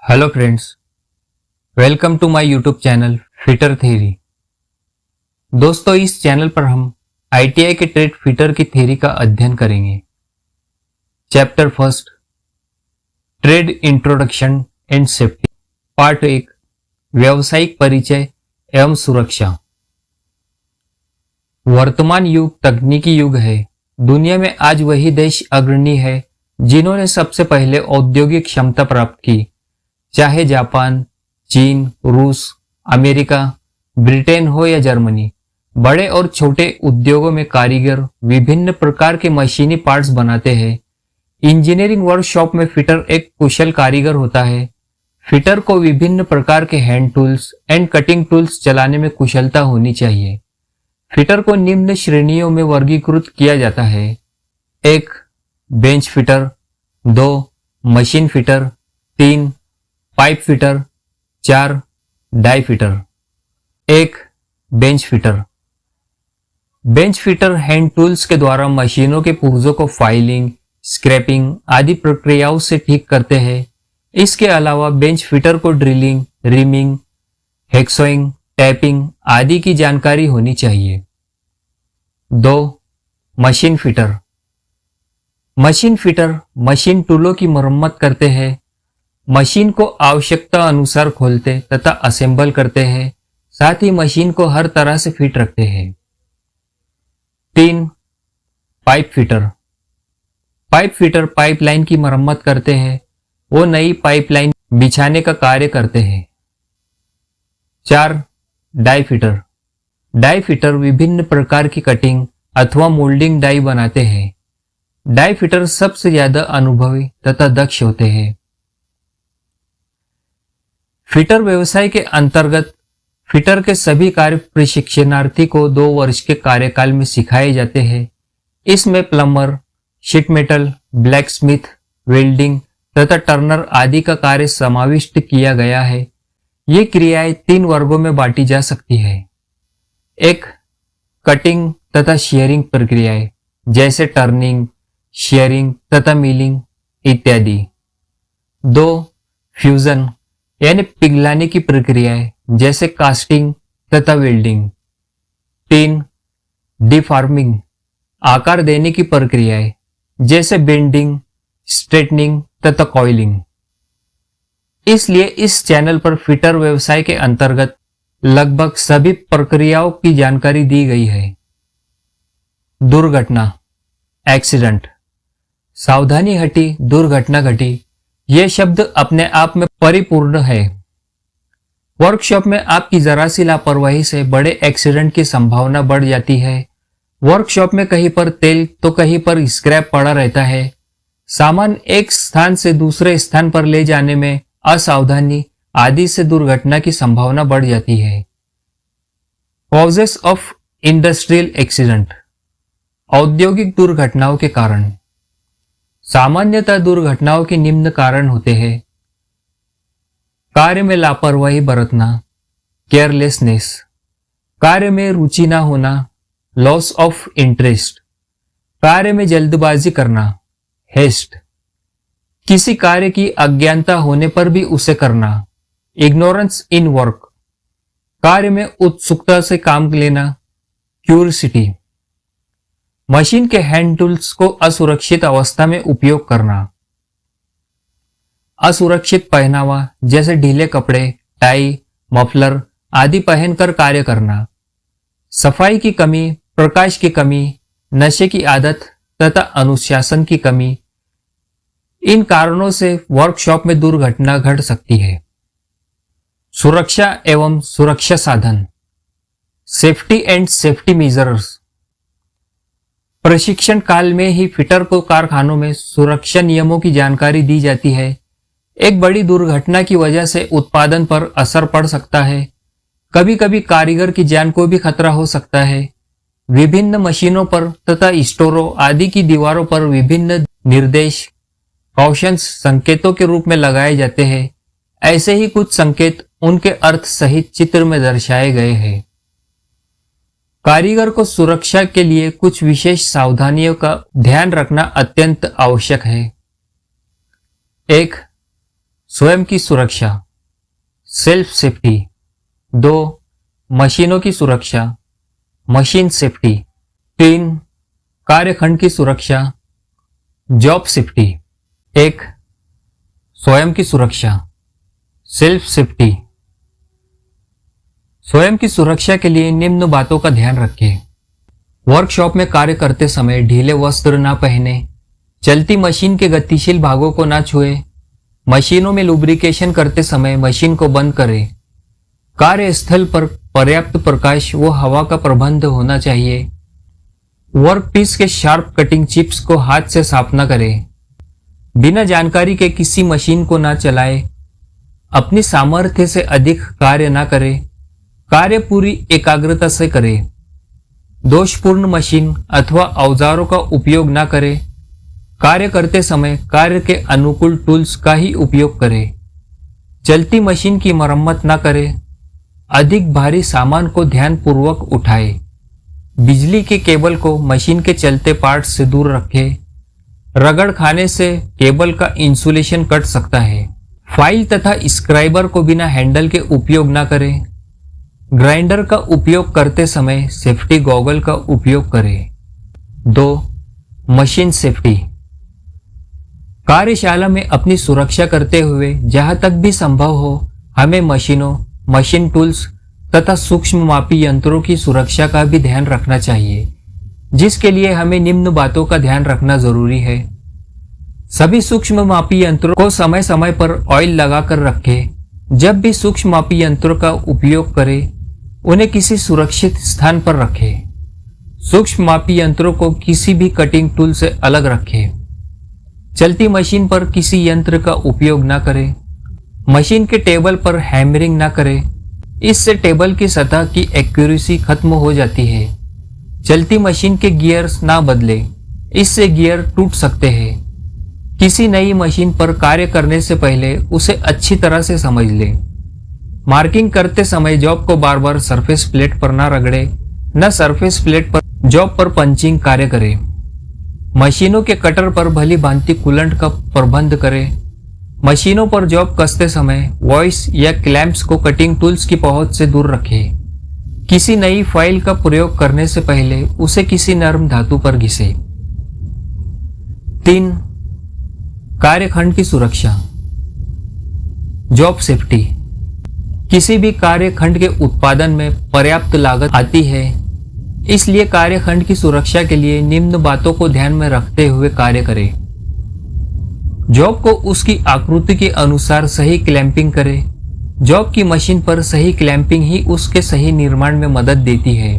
Hello friends, welcome to my YouTube channel fitter theory. दोस्तों, इस channel पर हम आईटीआई के ट्रेड फिटर की थ्योरी का अध्ययन करेंगे। Chapter first, trade introduction and safety. Part 1, व्यावसायिक परिचय एवं सुरक्षा। वर्तमान युग तकनीकी युग है। दुनिया में आज वही देश अग्रणी है जिन्होंने सबसे पहले औद्योगिक क्षमता प्राप्त की, चाहे जापान, चीन, रूस, अमेरिका, ब्रिटेन हो या जर्मनी। बड़े और छोटे उद्योगों में कारीगर विभिन्न प्रकार के मशीनी पार्ट्स बनाते हैं। इंजीनियरिंग वर्कशॉप में फिटर एक कुशल कारीगर होता है। फिटर को विभिन्न प्रकार के hand tools and cutting tools चलाने में कुशलता होनी चाहिए। फिटर को निम्न श्रेणियों में वर्गीकृत किया जाता है। 1. Bench fitter. 2. Machine fitter. 3. Pipe fitter. 4. Die fitter. 1. Bench fitter. Bench fitter hand tools के द्वारा मशीनों के पुर्जों को फाइलिंग, स्क्रैपिंग आदि प्रक्रियाओं से ठीक करते हैं। इसके अलावा बेंच फिटर को ड्रिलिंग, रिमिंग, हेक्सोइंग, टैपिंग आदि की जानकारी होनी चाहिए। 2. Machine fitter. Machine fitter machine टूलों की मरम्मत करते हैं, मशीन को आवश्यकता अनुसार खोलते तथा असेंबल करते हैं, साथ ही मशीन को हर तरह से फिट रखते हैं। 3. Pipe fitter. Pipe fitter pipeline की मरम्मत करते हैं, वो नई पाइपलाइन बिछाने का कार्य करते हैं। 4. Die fitter. डाई फिटर विभिन्न प्रकार की कटिंग अथवा मोल्डिंग डाई बनाते हैं। डाई फिटर सबसे ज्यादा अनुभवी तथा दक्ष होते हैं। फिटर व्यवसाय के अंतर्गत फिटर के सभी कार्य प्रशिक्षणार्थी को 2 वर्ष के कार्यकाल में सिखाए जाते हैं। इसमें plumber, sheet metal, black Smith, welding तथा टर्नर आदि का कार्य समाविष्ट किया गया है। ये क्रियाएं 3 वर्गों में बांटी जा सकती है। 1. कटिंग तथा शेयरिंग प्रक्रियाएं, जैसे टर्निंग, शेयरिंग तथा मिलिंग इत्यादि। 2. फ्यूजन यानी पिघलाने की प्रक्रियाएं, जैसे कास्टिंग तथा वेल्डिंग। 3. डिफॉर्मिंग आकार देने की प्रक्रियाएं, जैसे बेंडिंग, स्ट्रेटनिंग तथा कॉइलिंग। इसलिए इस चैनल पर फिटर व्यवसाय के अंतर्गत लगभग सभी प्रक्रियाओं की जानकारी दी गई है। दुर्घटना, एक्सीडेंट। सावधानी हटी, दुर्घटना घटी, यह शब्द अपने आप में परिपूर्ण है। वर्कशॉप में आपकी जरा सी लापरवाही से बड़े एक्सीडेंट की संभावना बढ़ जाती है। वर्कशॉप में कहीं पर तेल तो कहीं पर स्क्रैप पड़ा रहता है। सामान एक स्थान से दूसरे स्थान पर ले जाने में असावधानी आदि से दुर्घटना की संभावना बढ़ जाती है। कॉजेस ऑफ इंडस्ट्रियल एक्सीडेंट, औद्योगिक दुर्घटनाओं के कारण। सामान्यतः दुर्घटनाओं के निम्न कारण होते हैं। कार्य में लापरवाही बरतना, केयरलेसनेस, कार्य में रुचि ना होना, लॉस ऑफ इंटरेस्ट, कार्य में जल्दबाजी करना, हेस्ट, किसी कार्य की अज्ञानता होने पर भी उसे करना, इग्नोरेंस इन वर्क, कार्य में उत्सुकता से काम लेना, क्यूरियोसिटी, मशीन के हैंड टूल्स को असुरक्षित अवस्था में उपयोग करना, असुरक्षित पहनावा, जैसे ढीले कपड़े, टाई, मफलर आदि पहनकर कार्य करना, सफाई की कमी, प्रकाश की कमी, नशे की आदत तथा अनुशासन की कमी। इन कारणों से वर्कशॉप में दुर्घटना घट सकती है। सुरक्षा एवं सुरक्षा साधन, सेफ्टी एंड सेफ्टी मेजर्स। प्रशिक्षण काल में ही फिटर को कारखानों में सुरक्षा नियमों की जानकारी दी जाती है। एक बड़ी दुर्घटना की वजह से उत्पादन पर असर पड़ सकता है। कभी कभी कारीगर की जान को भी खतरा हो सकता है। विभिन्न मशीनों पर तथा स्टोरों आदि की दीवारों पर विभिन्न निर्देश, कॉशंस संकेतों के रूप में लगाए जाते हैं। ऐसे ही कुछ संकेत उनके अर्थ सहित चित्र में दर्शाए गए हैं। कारीगर को सुरक्षा के लिए कुछ विशेष सावधानियों का ध्यान रखना अत्यंत आवश्यक है। 1. स्वयं की सुरक्षा, सेल्फ सेफ्टी। 2. मशीनों की सुरक्षा, मशीन सेफ्टी। 3. कार्यखंड की सुरक्षा, जॉब सेफ्टी। 1. स्वयं की सुरक्षा, सेल्फ सेफ्टी। स्वयं की सुरक्षा के लिए निम्न बातों का ध्यान रखें। वर्कशॉप में कार्य करते समय ढीले वस्त्र ना पहने, चलती मशीन के गतिशील भागों को ना छुए, मशीनों में लुब्रिकेशन करते समय मशीन को बंद करें। कार्यस्थल पर पर्याप्त प्रकाश व हवा का प्रबंध होना चाहिए। वर्क पीस के शार्प कटिंग चिप्स को हाथ से साफ न करें। बिना जानकारी के किसी मशीन को ना चलाएं। अपनी सामर्थ्य से अधिक कार्य ना करें। कार्य पूरी एकाग्रता से करें। दोषपूर्ण मशीन अथवा औजारों का उपयोग ना करें। कार्य करते समय कार्य के अनुकूल टूल्स का ही उपयोग करें। चलती मशीन की मरम्मत ना करें। अधिक भारी सामान को ध्यानपूर्वक उठाएं। बिजली के केबल को मशीन के चलते पार्ट से दूर रखें। रगड़ खाने से केबल का इंसुलेशन कट सकता है। फाइल तथा स्क्राइबर को बिना हैंडल के उपयोग ना करें। ग्राइंडर का उपयोग करते समय सेफ्टी गॉगल का उपयोग करें। 2. Machine safety. कार्यशाला में अपनी सुरक्षा करते हुए जहां तक भी संभव हो हमें मशीनों, मशीन टूल्स तथा सूक्ष्म मापी यंत्रों की सुरक्षा का भी ध्यान रखना चाहिए, जिसके लिए हमें निम्न बातों का ध्यान रखना जरूरी है। सभी सूक्ष्म मापी यंत्रों को समय समय पर ऑयल लगाकर रखें। जब भी सूक्ष्म मापी यंत्रों का उपयोग करें, उन्हें किसी सुरक्षित स्थान पर रखें। सूक्ष्म मापी यंत्रों को किसी भी कटिंग टूल से अलग रखें। चलती मशीन पर किसी यंत्र का उपयोग न करें। मशीन के टेबल पर हैमरिंग न करें, इससे टेबल की सतह की एक्यूरेसी खत्म हो जाती है। चलती मशीन के गियर्स ना बदलें, इससे गियर टूट सकते हैं। किसी नई मशीन पर कार्य करने से पहले उसे अच्छी तरह से समझ लें। मार्किंग करते समय जॉब को बार बार सरफेस प्लेट पर ना रगड़े, न सरफेस प्लेट पर जॉब पर पंचिंग कार्य करें। मशीनों के कटर पर भली भांति कूलेंट का प्रबंध करें। मशीनों पर जॉब कसते समय वॉइस या क्लैंप्स को कटिंग टूल्स की पहुंच से दूर रखें। किसी नई फाइल का प्रयोग करने से पहले उसे किसी नरम धातु पर घिसे। 3. कार्यखंड की सुरक्षा, जॉब सेफ्टी। किसी भी कार्यखंड के उत्पादन में पर्याप्त लागत आती है, इसलिए कार्यखंड की सुरक्षा के लिए निम्न बातों को ध्यान में रखते हुए कार्य करें। जॉब को उसकी आकृति के अनुसार सही क्लैंपिंग करें। जॉब की मशीन पर सही क्लैंपिंग ही उसके सही निर्माण में मदद देती है।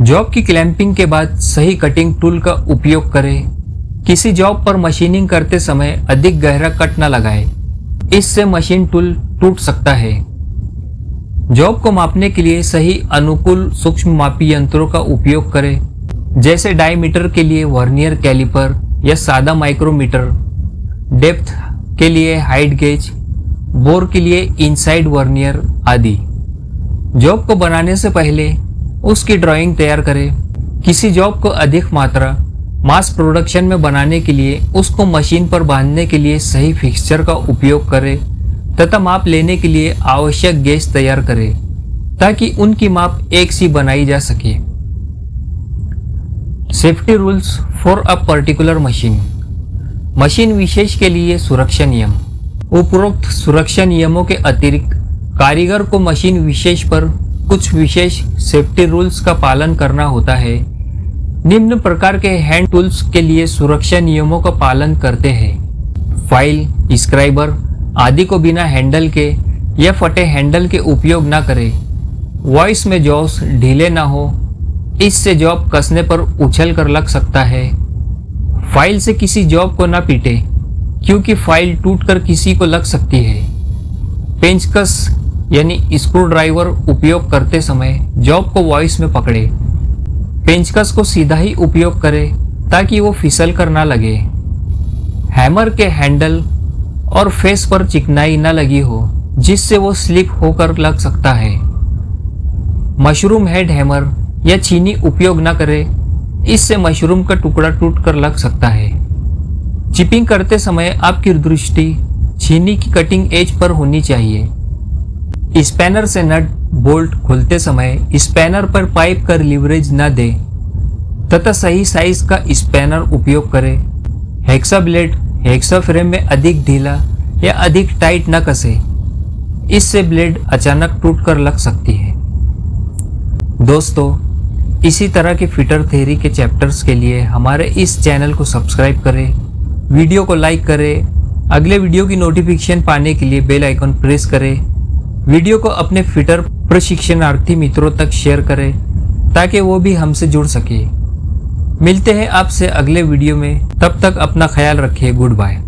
जॉब की क्लैंपिंग के बाद सही कटिंग टूल का उपयोग करें। किसी जॉब पर मशीनिंग करते समय अधिक गहरा कट न लगाएं, इससे मशीन टूल टूट सकता है। जॉब को मापने के लिए सही अनुकूल सूक्ष्म मापी यंत्रों का उपयोग करें, जैसे डायमीटर के लिए वर्नियर कैलिपर या सादा माइक्रोमीटर, डेप्थ के लिए हाइट गेज, बोर के लिए इनसाइड वर्नियर आदि। जॉब को बनाने से पहले उसकी ड्राइंग तैयार करें। किसी जॉब को अधिक मात्रा मास प्रोडक्शन में बनाने के लिए उसको मशीन पर बांधने के लिए सही फिक्सचर का उपयोग करें तथा माप लेने के लिए आवश्यक गेज तैयार करें, ताकि उनकी माप एक सी बनाई जा सके। Safety rules for a particular machine. Machine विशेष के लिए सुरक्षा नियम। उपरोक्त सुरक्षा नियमों के अतिरिक्त कारीगर को मशीन विशेष पर कुछ विशेष सेफ्टी रूल्स का पालन करना होता है। निम्न प्रकार के हैंड टूल्स के लिए सुरक्षा नियमों का पालन करते हैं। फाइल, स्क्राइबर आदि को बिना हैंडल के या फटे हैंडल के उपयोग न करें। वॉइस में जॉब्स ढीले ना हो, इससे जॉब कसने पर उछल कर लग सकता है। फाइल से किसी जॉब को ना पीटे, क्योंकि फाइल टूटकर किसी को लग सकती है। पेंचकस यानी स्क्रू ड्राइवर उपयोग करते समय जॉब को वॉइस में पकड़े। पेंचकस को सीधा ही उपयोग करें ताकि वो फिसल कर ना लगे। हैमर के हैंडल और फेस पर चिकनाई न लगी हो, जिससे वो स्लिप होकर लग सकता है। मशरूम हेड हैमर या चीनी उपयोग न करें, इससे मशरूम का टुकड़ा टूटकर लग सकता है। चिपिंग करते समय आपकी दृष्टि छीनी की कटिंग एज पर होनी चाहिए। स्पैनर से नट बोल्ट खोलते समय स्पैनर पर पाइप कर लीवरेज न दे तथा सही साइज का स्पैनर उपयोग करें। हेक्सा ब्लेड हेक्सा फ्रेम में अधिक ढीला या अधिक टाइट न कसे, इससे ब्लेड अचानक टूटकर लग सकती है। दोस्तों, इसी तरह के फिटर थ्योरी के चैप्टर्स के लिए हमारे इस चैनल को सब्सक्राइब करें, वीडियो को लाइक करें, अगले वीडियो की नोटिफिकेशन पाने के लिए बेल आइकन प्रेस करें, वीडियो को अपने फिटर प्रशिक्षणार्थी मित्रों तक शेयर करें ताकि वो भी हमसे जुड़ सके। मिलते हैं आपसे अगले वीडियो में, तब तक अपना ख्याल रखिए। Good bye.